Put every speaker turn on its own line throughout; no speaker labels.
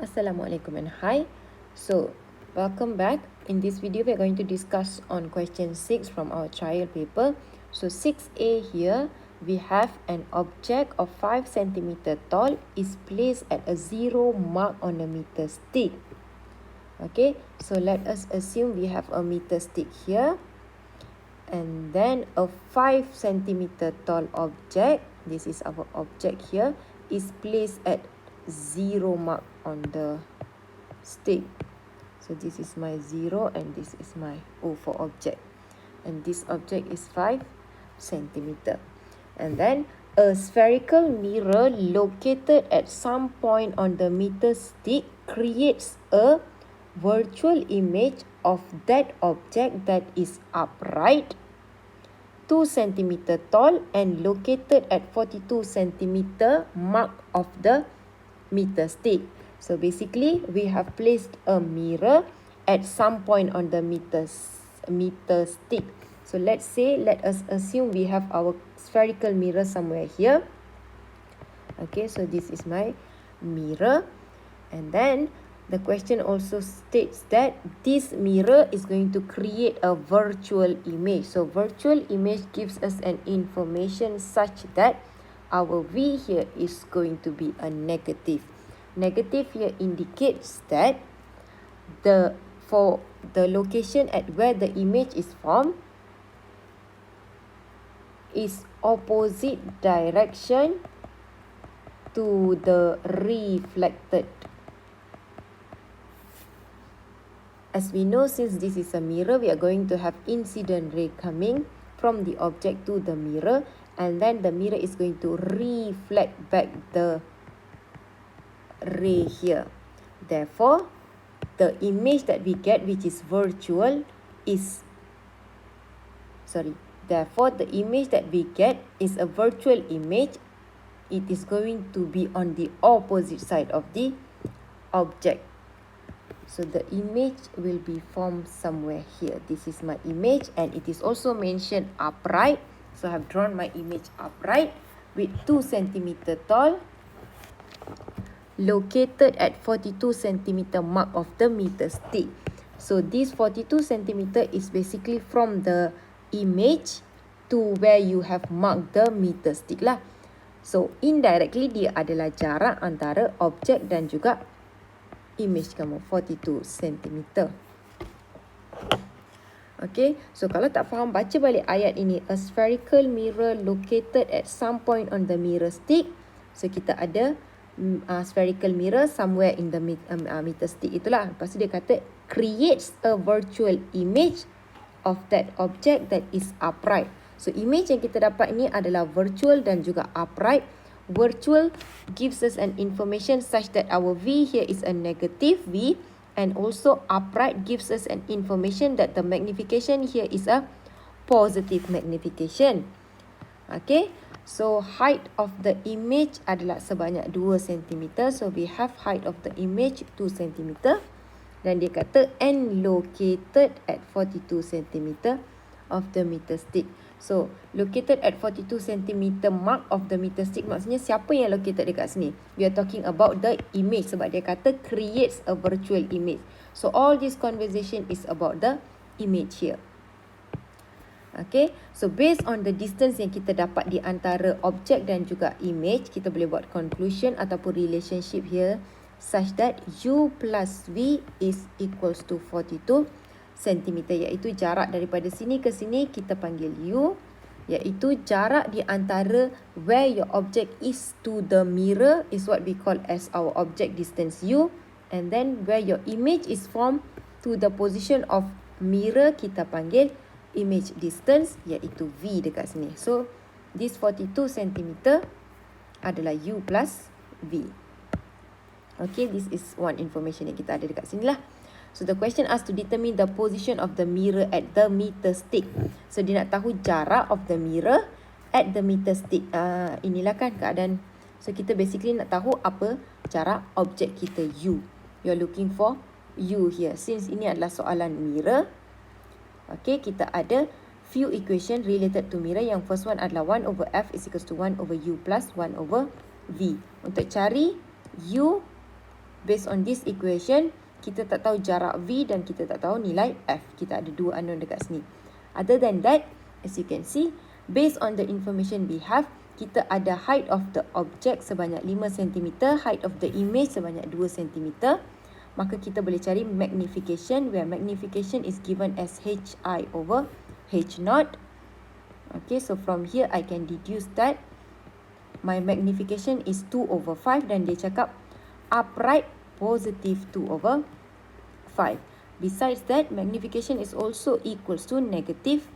Assalamualaikum and hi. So, welcome back. In this video, we are going to discuss on question 6 from our trial paper. So, 6a here, we have an object of 5 cm tall is placed at a 0 mark on a meter stick. Okay, so let us assume we have a meter stick here. And then a 5 cm tall object, this is our object here, is placed at 0 mark on the stick. So this is my 0 and this is my O for object. And this object is 5 centimeter. And then a spherical mirror located at some point on the meter stick creates a virtual image of that object that is upright, 2 cm tall and located at 42 cm mark of the meter stick. So basically, we have placed a mirror at some point on the meter stick. So let us assume we have our spherical mirror somewhere here. Okay, so this is my mirror. And then the question also states that this mirror is going to create a virtual image. So virtual image gives us an information such that our V here is going to be a negative. Negative here indicates that for the location at where the image is formed is opposite direction to the reflected. As we know, since this is a mirror, we are going to have incident ray coming from the object to the mirror, and then the mirror is going to reflect back the ray here. Therefore, the image that we get, which is virtual, Therefore, the image that we get is a virtual image. It is going to be on the opposite side of the object. So the image will be formed somewhere here. This is my image and it is also mentioned upright. So I have drawn my image upright with 2 cm tall, located at 42 cm mark of the meter stick. So this 42 cm is basically from the image to where you have marked the meter stick lah. So indirectly dia adalah jarak antara objek dan juga image kamu, 42 cm. Okay, so kalau tak faham, baca balik ayat ini. A spherical mirror located at some point on the mirror stick. So kita ada spherical mirror somewhere in the meter stick itulah. Lepas tu dia kata creates a virtual image of that object that is upright. So image yang kita dapat ini adalah virtual dan juga upright. Virtual gives us an information such that our V here is a negative V, and also upright gives us an information that the magnification here is a positive magnification. Okay, so height of the image adalah sebanyak 2 cm. So we have height of the image 2 cm. Dan dia kata and located at 42 cm of the meter stick. So, located at 42 cm mark of the meter stick, maksudnya siapa yang located dekat sini? We are talking about the image sebab dia kata creates a virtual image. So, all this conversation is about the image here. Okay, so based on the distance yang kita dapat di antara objek dan juga image, kita boleh buat conclusion ataupun relationship here such that U plus V is equals to 42 cm, iaitu jarak daripada sini ke sini kita panggil U, iaitu jarak di antara where your object is to the mirror is what we call as our object distance U, and then where your image is formed to the position of mirror kita panggil image distance, iaitu V dekat sini. So this 42 cm adalah U plus V. Okay, this is one information yang kita ada dekat sini lah. So the question asks to determine the position of the mirror at the meter stick. So dia nak tahu jarak of the mirror at the meter stick. Inilah kan keadaan. So kita basically nak tahu apa jarak objek kita U. You're looking for U here. Since ini adalah soalan mirror. Okay, kita ada few equation related to mirror. Yang first one adalah 1 over F is equals to 1 over U plus 1 over V. Untuk cari U Based on this equation, kita tak tahu jarak V dan kita tak tahu nilai F. Kita ada dua unknown dekat sini. Other than that, as you can see, based on the information we have, kita ada height of the object sebanyak 5 cm, height of the image sebanyak 2 cm. Maka kita boleh cari magnification, where magnification is given as HI over H0. Okay, so from here I can deduce that my magnification is 2 over 5 dan dia cakap upright positive 2 over 5. Besides that, magnification is also equals to negative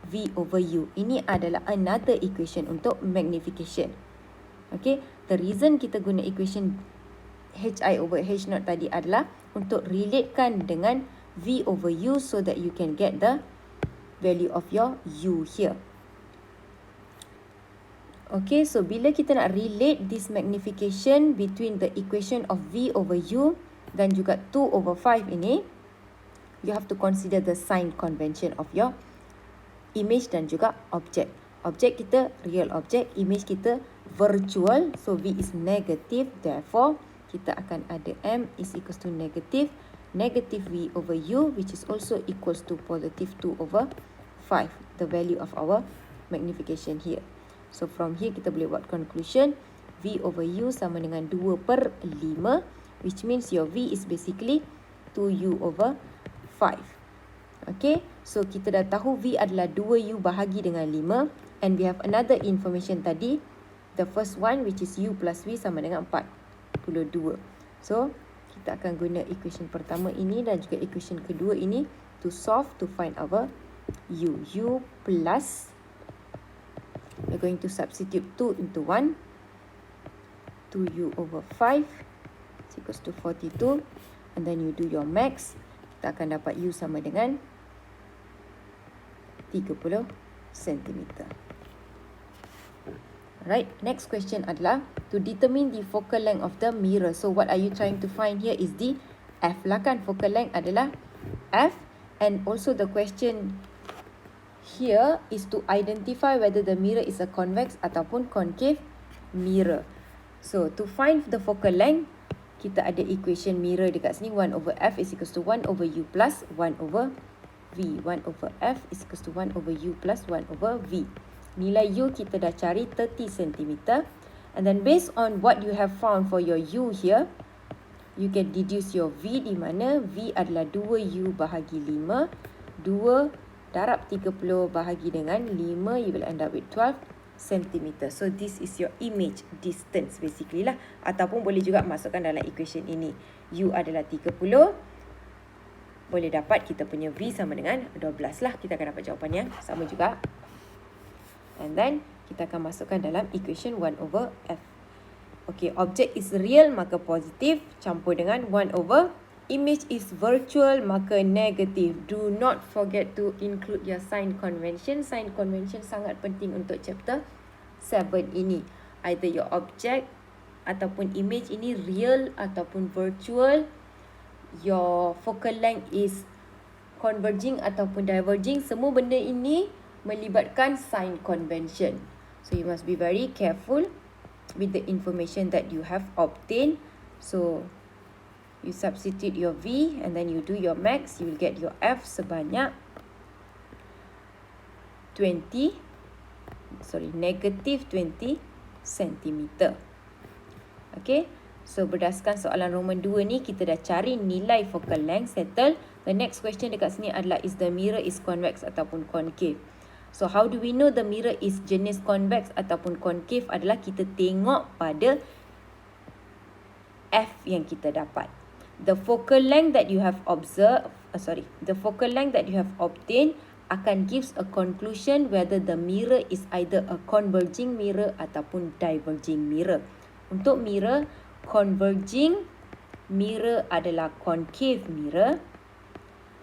V over U. Ini adalah another equation untuk magnification. Okay, the reason kita guna equation HI over H0 tadi adalah untuk relatekan dengan V over U so that you can get the value of your U here. Okay, so bila kita nak relate this magnification between the equation of V over U dan juga 2 over 5 ini, you have to consider the sign convention of your image dan juga object. Object kita real object, image kita virtual, so V is negative, therefore kita akan ada M is equals to negative V over U, which is also equals to positive 2 over 5, the value of our magnification here. So from here kita boleh buat conclusion, V over U sama dengan 2/5, which means your V is basically 2U over 5. Okay, so kita dah tahu V adalah 2U bahagi dengan 5, and we have another information tadi, the first one which is U plus V sama dengan 42. So kita akan guna equation pertama ini dan juga equation kedua ini to solve to find our U. U plus, we're going to substitute 2 into 1, 2U over 5 is equals to 42, and then you do your max. Kita akan dapat U sama dengan 30 cm. Alright, next question adalah to determine the focal length of the mirror. So what are you trying to find here is the F lah kan. Focal length adalah F, and also the question here is to identify whether the mirror is a convex ataupun concave mirror. So to find the focal length, kita ada equation mirror dekat sini, 1 over F is equals to 1 over U plus 1 over V. 1 over F is equals to 1 over U plus 1 over V. Nilai U kita dah cari 30 cm. And then based on what you have found for your U here, you can deduce your V, di mana V adalah 2U bahagi 5. 2 darab 30 bahagi dengan 5, you will end up with 12 cm. So this is your image distance basically lah. Ataupun boleh juga masukkan dalam equation ini. U adalah 30. Boleh dapat kita punya V sama dengan 12 lah. Kita akan dapat jawapan yang sama juga. And then kita akan masukkan dalam equation 1 over F. Okay, object is real maka positif, campur dengan 1 over image is virtual maka negative. Do not forget to include your sign convention. Sign convention sangat penting untuk chapter 7 ini. Either your object ataupun image ini real ataupun virtual. Your focal length is converging ataupun diverging. Semua benda ini melibatkan sign convention. So you must be very careful with the information that you have obtained. So you substitute your V and then you do your max. You will get your F sebanyak negative 20 cm. Okay, so berdasarkan soalan Roman 2 ni, kita dah cari nilai focal length, settle. The next question dekat sini adalah is the mirror is convex ataupun concave. So how do we know the mirror is jenis convex ataupun concave adalah kita tengok pada F yang kita dapat. The focal length that you have obtained akan gives a conclusion whether the mirror is either a converging mirror ataupun diverging mirror. Untuk mirror, converging mirror adalah concave mirror,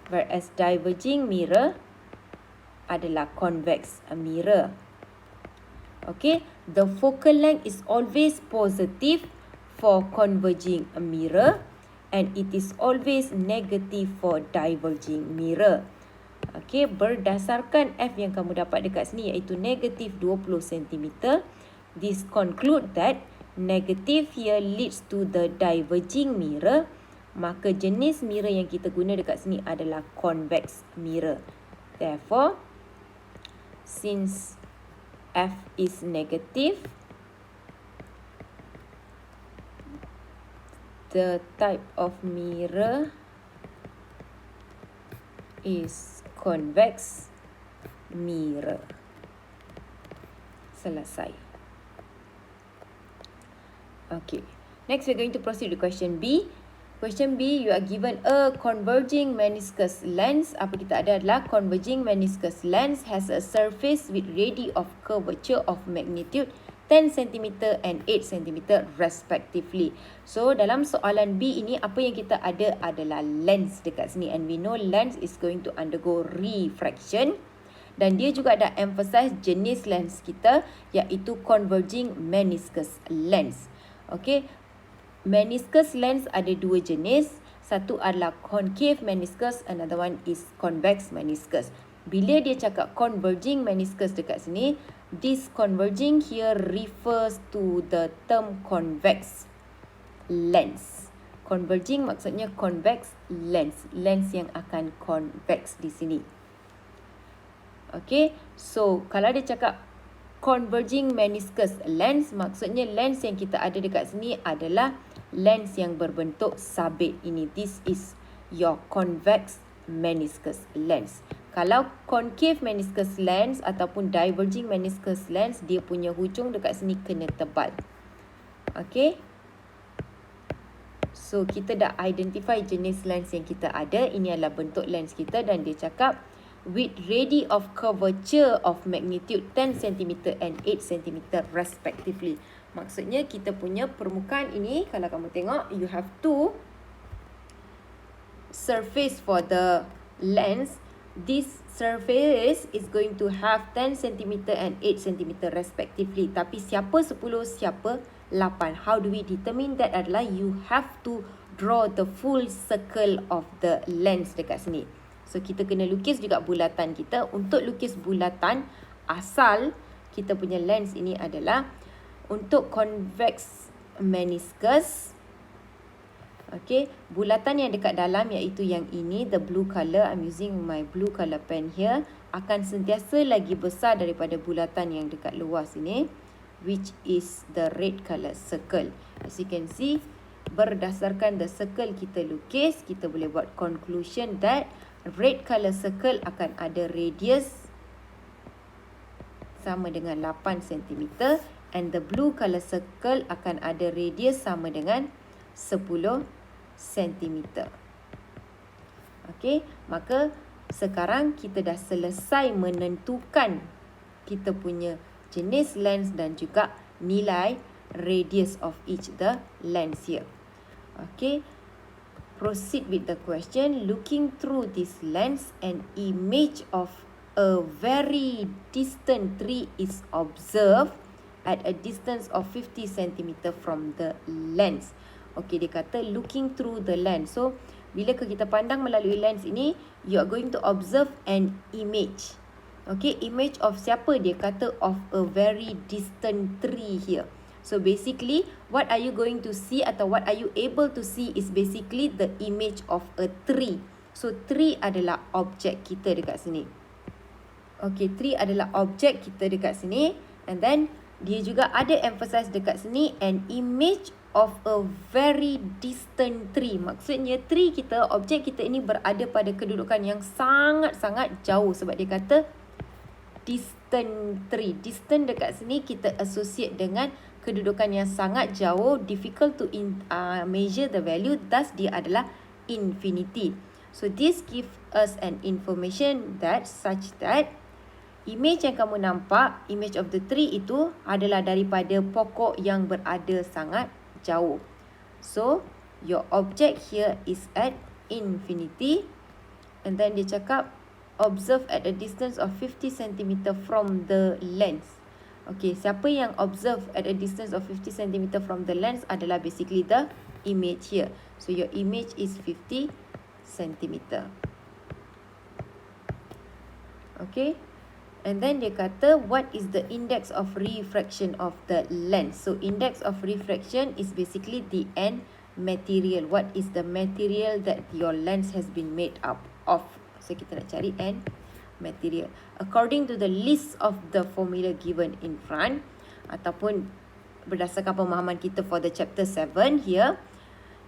whereas diverging mirror adalah convex mirror. Okay, the focal length is always positive for converging mirror and it is always negative for diverging mirror. Okay, berdasarkan F yang kamu dapat dekat sini iaitu negative 20 cm, this conclude that negative here leads to the diverging mirror, maka jenis mirror yang kita guna dekat sini adalah convex mirror. Therefore, since F is negative, the type of mirror is convex mirror. Selesai. Okay. Next, we're going to proceed to question B. Question B, you are given a converging meniscus lens. Apa kita ada adalah converging meniscus lens has a surface with radii of curvature of magnitude 10 cm and 8 cm respectively. So, dalam soalan B ini, apa yang kita ada adalah lens dekat sini. And we know lens is going to undergo refraction. Dan dia juga ada emphasize jenis lens kita, iaitu converging meniscus lens. Okay. Meniscus lens ada dua jenis. Satu adalah concave meniscus, another one is convex meniscus. Bila dia cakap converging meniscus dekat sini, this converging here refers to the term convex lens. Converging maksudnya convex lens, lens yang akan convex di sini. Okay, so kalau dia cakap converging meniscus lens, maksudnya lens yang kita ada dekat sini adalah lens yang berbentuk sabit ini. This is your convex meniscus lens. Kalau concave meniscus lens ataupun diverging meniscus lens, dia punya hujung dekat sini kena tebal. Okay. So, kita dah identify jenis lens yang kita ada. Ini adalah bentuk lens kita dan dia cakap with radii of curvature of magnitude 10 cm and 8 cm respectively. Maksudnya kita punya permukaan ini, kalau kamu tengok, you have two surface for the lens. This surface is going to have 10 cm and 8 cm respectively. Tapi siapa 10, siapa 8. How do we determine that? Adalah you have to draw the full circle of the lens dekat sini. So, kita kena lukis juga bulatan kita. Untuk lukis bulatan, asal kita punya lens ini adalah untuk convex meniscus. Okay, bulatan yang dekat dalam iaitu yang ini, the blue color, I'm using my blue color pen here, akan sentiasa lagi besar daripada bulatan yang dekat luar sini, which is the red color circle. As you can see, berdasarkan the circle kita lukis, kita boleh buat conclusion that red color circle akan ada radius sama dengan 8 cm and the blue color circle akan ada radius sama dengan 10 cm. Okey, maka sekarang kita dah selesai menentukan kita punya jenis lens dan juga nilai radius of each the lens here. Okey, proceed with the question. Looking through this lens, an image of a very distant tree is observed at a distance of 50 cm from the lens. Okay, dia kata looking through the lens. So, bila kita pandang melalui lens ini, you are going to observe an image. Okay, image of siapa? Dia kata of a very distant tree here. So, basically, what are you going to see atau what are you able to see is basically the image of a tree. So, tree adalah objek kita dekat sini. Okay, tree adalah objek kita dekat sini. And then, dia juga ada emphasize dekat sini an image of a very distant tree. Maksudnya tree kita, objek kita ini berada pada kedudukan yang sangat-sangat jauh. Sebab dia kata distant tree. Distant dekat sini kita associate dengan kedudukan yang sangat jauh, difficult to measure the value, thus dia adalah infinity. So this give us an information that such that image yang kamu nampak, image of the tree itu adalah daripada pokok yang berada sangat jauh. So, your object here is at infinity. And then dia cakap, observe at a distance of 50 cm from the lens. Okay, siapa yang observe at a distance of 50 cm from the lens adalah basically the image here. So, your image is 50 cm. Okay. And then dia kata, what is the index of refraction of the lens? So index of refraction is basically the end material. What is the material that your lens has been made up of? So kita nak cari end material. According to the list of the formula given in front, ataupun berdasarkan pemahaman kita for the chapter 7 here,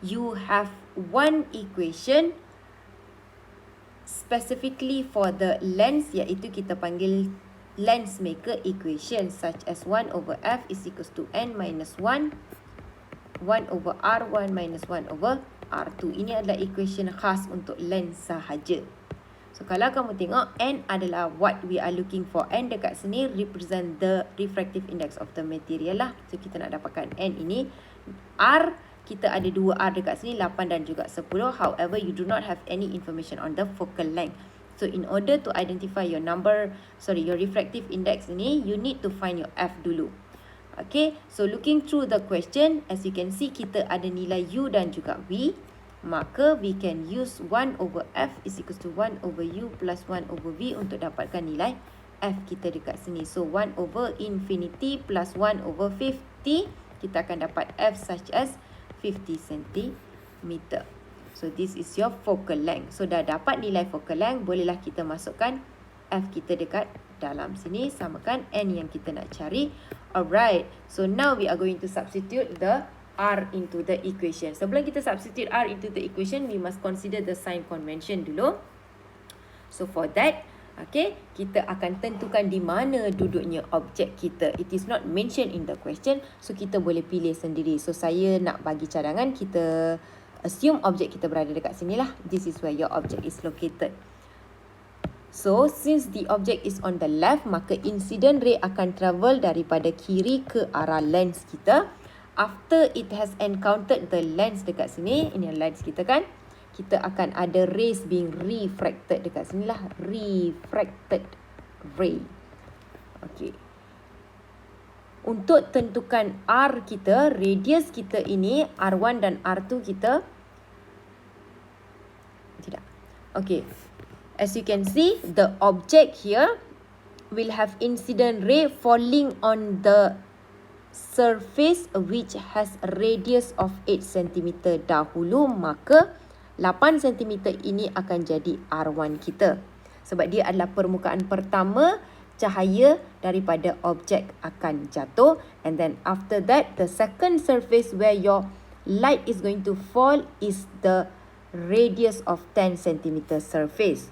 you have one equation specifically for the lens, iaitu kita panggil lens maker equation, such as 1 over f is equals to n minus 1, 1 over r1 minus 1 over r2. Ini adalah equation khas untuk lens sahaja. So kalau kamu tengok, n adalah what we are looking for. N dekat sini represent the refractive index of the material lah. So kita nak dapatkan n ini. R, kita ada 2 R dekat sini, 8 dan juga 10. However, you do not have any information on the focal length. So in order to identify your your refractive index ini, you need to find your F dulu. Okay, so looking through the question, as you can see, kita ada nilai U dan juga V. Maka we can use 1 over F is equals to 1 over U plus 1 over V untuk dapatkan nilai F kita dekat sini. So 1 over infinity plus 1 over 50, kita akan dapat F such as 50 cm. So this is your focal length. So dah dapat nilai focal length, bolehlah kita masukkan F kita dekat dalam sini, samakan N yang kita nak cari. Alright, so now we are going to substitute the R into the equation. Sebelum kita substitute R into the equation, we must consider the sign convention dulu. So for that, okay, kita akan tentukan di mana duduknya objek kita. It is not mentioned in the question, so kita boleh pilih sendiri. So saya nak bagi cadangan, kita assume objek kita berada dekat sini lah. This is where your object is located. So since the object is on the left, maka incident ray akan travel daripada kiri ke arah lens kita. After it has encountered the lens dekat sini, ini lens kita kan, kita akan ada rays being refracted dekat sini lah, refracted ray. Okay. Untuk tentukan R kita, radius kita ini, R1 dan R2 kita, tidak. Okay. As you can see, the object here will have incident ray falling on the surface which has a radius of 8 cm dahulu, maka 8 cm ini akan jadi R1 kita. Sebab dia adalah permukaan pertama cahaya daripada objek akan jatuh. And then after that, the second surface where your light is going to fall is the radius of 10 cm surface.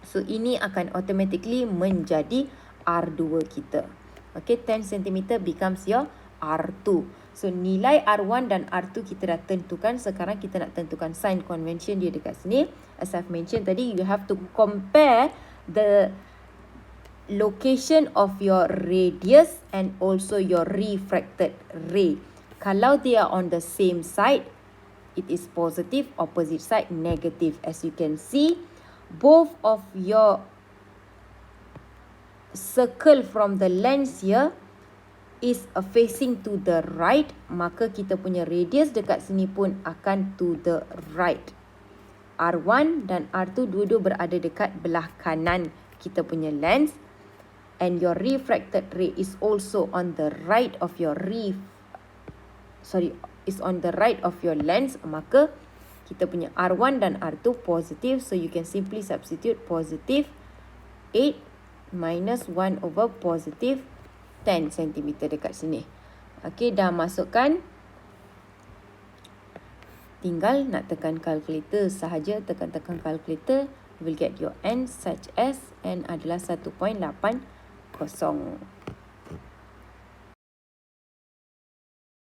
So ini akan automatically menjadi R2 kita. Okay, 10 cm becomes your R2. So nilai R1 dan R2 kita dah tentukan. Sekarang kita nak tentukan sign convention dia dekat sini. As I've mentioned tadi, you have to compare the location of your radius and also your refracted ray. Kalau they are on the same side, it is positive. Opposite side, negative. As you can see, both of your circle from the lens here is facing to the right, maka kita punya radius dekat sini pun akan to the right. R1 dan R2 dua-dua berada dekat belah kanan kita punya lens, and your refracted ray is also on the right of your is on the right of your lens, maka kita punya R1 dan R2 positive, so you can simply substitute positive 8 minus 1 over positive 10 cm dekat sini. Okay, dah masukkan. Tinggal nak tekan calculator sahaja. Tekan-tekan calculator. You will get your N such as N adalah 1.80.